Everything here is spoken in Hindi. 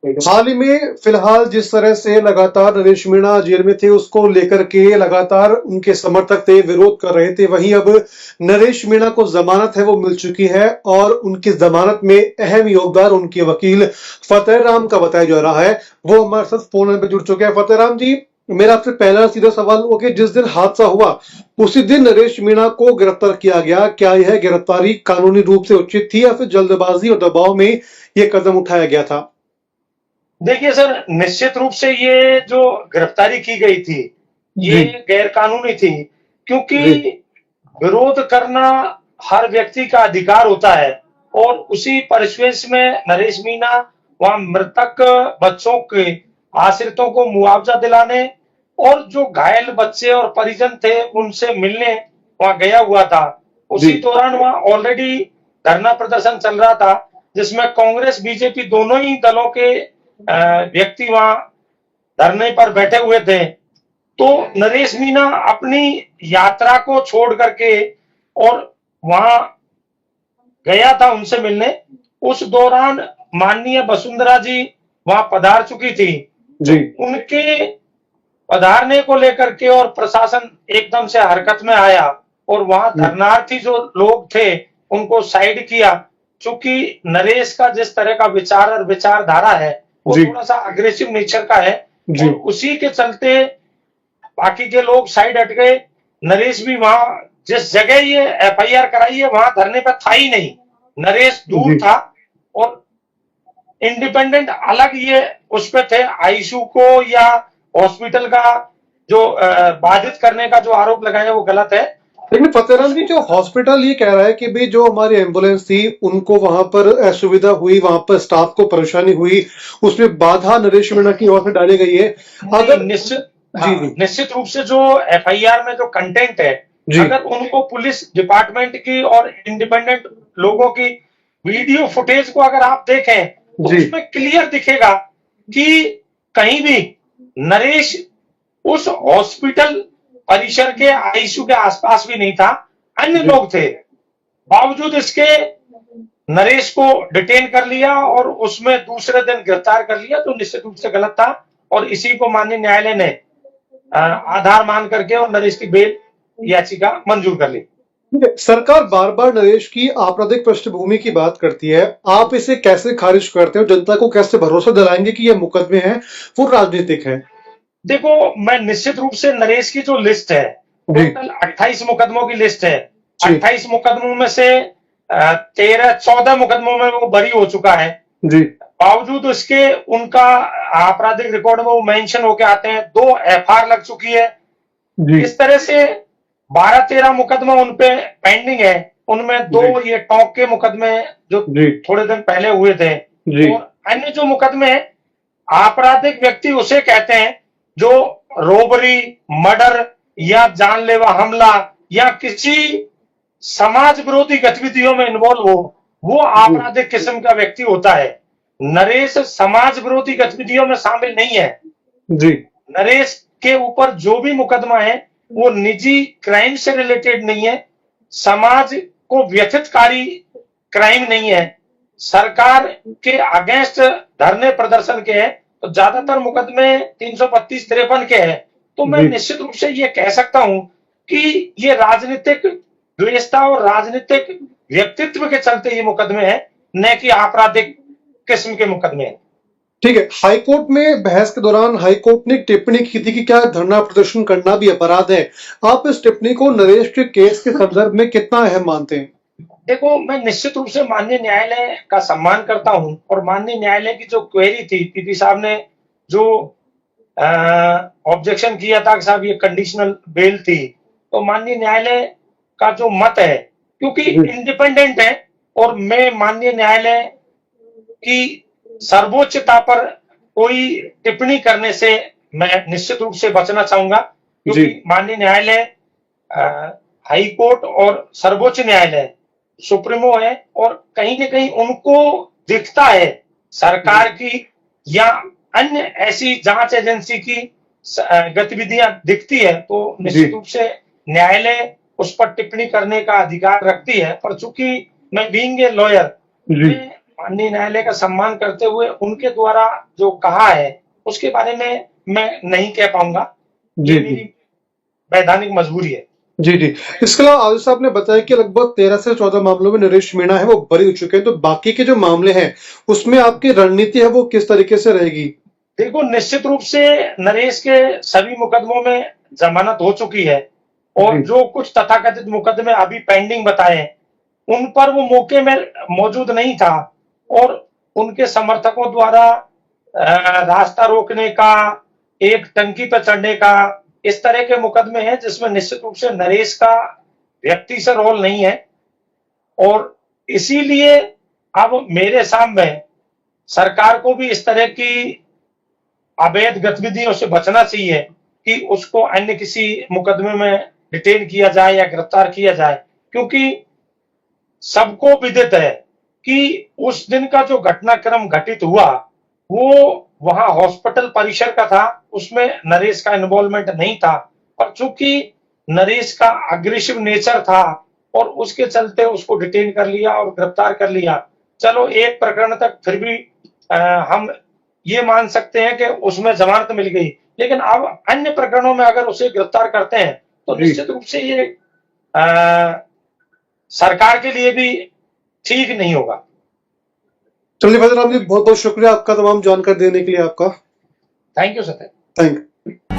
हाल ही में फिलहाल जिस तरह से लगातार नरेश मीणा जेल में थे, उसको लेकर के लगातार उनके समर्थक थे, विरोध कर रहे थे। वहीं अब नरेश मीणा को जमानत है वो मिल चुकी है और उनकी जमानत में अहम योगदान उनके वकील फतेह राम का बताया जा रहा है। वो हमारे साथ फोन लाइन पे जुड़ चुके हैं। फतेह राम जी, मेरा आपसे पहला सीधा सवाल हो कि जिस दिन हादसा हुआ उसी दिन नरेश मीणा को गिरफ्तार किया गया, क्या यह गिरफ्तारी कानूनी रूप से उचित थी या फिर जल्दबाजी और दबाव में यह कदम उठाया गया था? देखिए सर, निश्चित रूप से ये जो गिरफ्तारी की गई थी, ये जी गैर कानूनी थी, क्योंकि जी विरोध करना हर व्यक्ति का अधिकार होता है। और उसी परिवेश में नरेश मीणा वहां मृतक बच्चों के आश्रितों को मुआवजा दिलाने और जो घायल बच्चे और परिजन थे उनसे मिलने वहां गया हुआ था। जी उसी दौरान वहां ऑलरेडी धरना प्रदर्शन चल रहा था, जिसमें कांग्रेस बीजेपी दोनों ही दलों के व्यक्ति वहां धरने पर बैठे हुए थे। तो नरेश मीणा अपनी यात्रा को छोड़ करके और वहां गया था उनसे मिलने। उस दौरान माननीय वसुंधरा जी वहां पधार चुकी थी। तो जी उनके पधारने को लेकर के और प्रशासन एकदम से हरकत में आया और वहां धरनार्थी जो लोग थे उनको साइड किया। चूंकि नरेश का जिस तरह का विचार और विचारधारा है वो जी थोड़ा सा अग्रेसिव नेचर का है, जी और उसी के चलते बाकी के लोग साइड हट गए। नरेश भी वहां जिस जगह ये एफआईआर कराई है वहां धरने पर था ही नहीं, नरेश दूर जी था और इंडिपेंडेंट अलग ये उस पे थे। आईसीयू को या हॉस्पिटल का जो बाधित करने का जो आरोप लगाया वो गलत है। लेकिन फतेहराम उस जी, जो हॉस्पिटल ये कह रहा है कि भाई जो हमारी एम्बुलेंस थी उनको वहां पर असुविधा हुई, वहां पर स्टाफ को परेशानी हुई, उसमें बाधा नरेश मीणा की ओर से डाली गई है। नहीं, अगर निश्चित, जी हाँ, जी निश्चित रूप से जो एफआईआर में जो कंटेंट है, जी अगर उनको पुलिस डिपार्टमेंट की और इंडिपेंडेंट लोगों की वीडियो फुटेज को अगर आप देखें तो जी उसमें क्लियर दिखेगा कि कहीं भी नरेश उस हॉस्पिटल परिसर के आईसीयू के आसपास भी नहीं था, अन्य जी लोग थे। बावजूद इसके नरेश को डिटेन कर लिया और उसमें दूसरे दिन गिरफ्तार कर लिया, तो निश्चित रूप से गलत था। और इसी को माननीय न्यायालय ने आधार मान करके और नरेश की बेल याचिका मंजूर कर ली। ठीक है। सरकार बार बार नरेश की आपराधिक पृष्ठभूमि की बात करती है, आप इसे कैसे खारिज करते हो? जनता को कैसे भरोसा दिलाएंगे कि ये मुकदमे हैं वो राजनीतिक है? देखो, मैं निश्चित रूप से नरेश की जो लिस्ट है, जी टोटल 28 मुकदमों की लिस्ट है। जी 28 मुकदमों में से 14 मुकदमों में वो बरी हो चुका है। जी बावजूद उसके उनका आपराधिक रिकॉर्ड में वो मेंशन होके आते हैं, 2 एफआईआर लग चुकी है। जी इस तरह से 12-13 मुकदमा उन पे पेंडिंग है। उनमें 2 जी ये टॉक के मुकदमे जो जी थोड़े दिन पहले हुए थे। जी और अन्य जो मुकदमे हैं, आपराधिक व्यक्ति उसे कहते हैं जो रोबरी, मर्डर या जानलेवा हमला या किसी समाज विरोधी गतिविधियों में इन्वॉल्व हो, वो जी आपराधिक किस्म का व्यक्ति होता है। नरेश समाज विरोधी गतिविधियों में शामिल नहीं है। जी नरेश के ऊपर जो भी मुकदमा है वो निजी क्राइम से रिलेटेड नहीं है, समाज को व्यथितकारी क्राइम नहीं है, सरकार के अगेंस्ट धरने प्रदर्शन के हैं। तो ज्यादातर मुकदमे 332-53 के हैं। तो मैं जी निश्चित रूप से ये कह सकता हूं कि ये राजनीतिक द्वेषता और राजनीतिक व्यक्तित्व के चलते ये मुकदमे हैं, न कि आपराधिक किस्म के मुकदमे हैं। ठीक है। हाईकोर्ट में बहस के दौरान हाईकोर्ट ने टिप्पणी की थी कि क्या धरना प्रदर्शन करना भी अपराध है? आप इस टिप्पणी को नरेश के केस के संदर्भ में कितना अहम मानते हैं? देखो, मैं निश्चित रूप से माननीय न्यायालय का सम्मान करता हूं और माननीय न्यायालय की जो क्वेरी थी, पीपी साहब ने जो ऑब्जेक्शन किया था कि साहब ये कंडीशनल बेल थी, तो माननीय न्यायालय का जो मत है, क्योंकि जी इंडिपेंडेंट है और मैं माननीय न्यायालय की सर्वोच्चता पर कोई टिप्पणी करने से मैं निश्चित रूप से बचना चाहूंगा, जी क्योंकि माननीय न्यायालय हाई कोर्ट और सर्वोच्च न्यायालय सुप्रीमो है और कहीं न कहीं उनको दिखता है जी सरकार की या अन्य ऐसी जांच एजेंसी की गतिविधियां दिखती है, तो जी निश्चित रूप से न्यायालय उस पर टिप्पणी करने का अधिकार रखती है। पर चूंकि मैं बीइंग ए लॉयर, जी मैं माननीय न्यायालय का सम्मान करते हुए उनके द्वारा जो कहा है उसके बारे में मैं नहीं कह पाऊंगा। जी ये जी मेरी वैधानिक मजबूरी है। जी जी। इसके अलावा आदित्य साहब ने बताया कि लगभग 13 से 14 मामलों में नरेश मीणा है वो बरी हो चुके हैं, तो बाकी के जो मामले हैं उसमें आपकी रणनीति है वो किस तरीके से रहेगी? देखो, निश्चित रूप से नरेश के सभी मुकदमों में जमानत हो चुकी है और जी जो कुछ तथाकथित मुकदमे अभी पेंडिंग बताए हैं, उन पर वो मौके में मौजूद नहीं था और उनके समर्थकों द्वारा रास्ता रोकने का, एक टंकी पर चढ़ने का, इस तरह के मुकदमे हैं जिसमें निश्चित रूप से नरेश का व्यक्ति से रोल नहीं है और इसीलिए अब मेरे सामने सरकार को भी इस तरह की अवैध गतिविधियों से बचना चाहिए कि उसको अन्य किसी मुकदमे में डिटेन किया जाए या गिरफ्तार किया जाए, क्योंकि सबको विदित है कि उस दिन का जो घटनाक्रम घटित हुआ वो वहां हॉस्पिटल परिसर का था, उसमें नरेश का इन्वॉल्वमेंट नहीं था, पर चूंकि नरेश का अग्रेसिव नेचर था और उसके चलते उसको डिटेन कर लिया और गिरफ्तार कर लिया। चलो, एक प्रकरण तक फिर भी हम ये मान सकते हैं कि उसमें जमानत मिल गई, लेकिन अब अन्य प्रकरणों में अगर उसे गिरफ्तार करते हैं तो जी। निश्चित रूप से ये सरकार के लिए भी ठीक नहीं होगा। चलिए भद्र राम जी, बहुत बहुत शुक्रिया आपका तमाम जानकारी देने के लिए आपका। Thank you sir. थैंक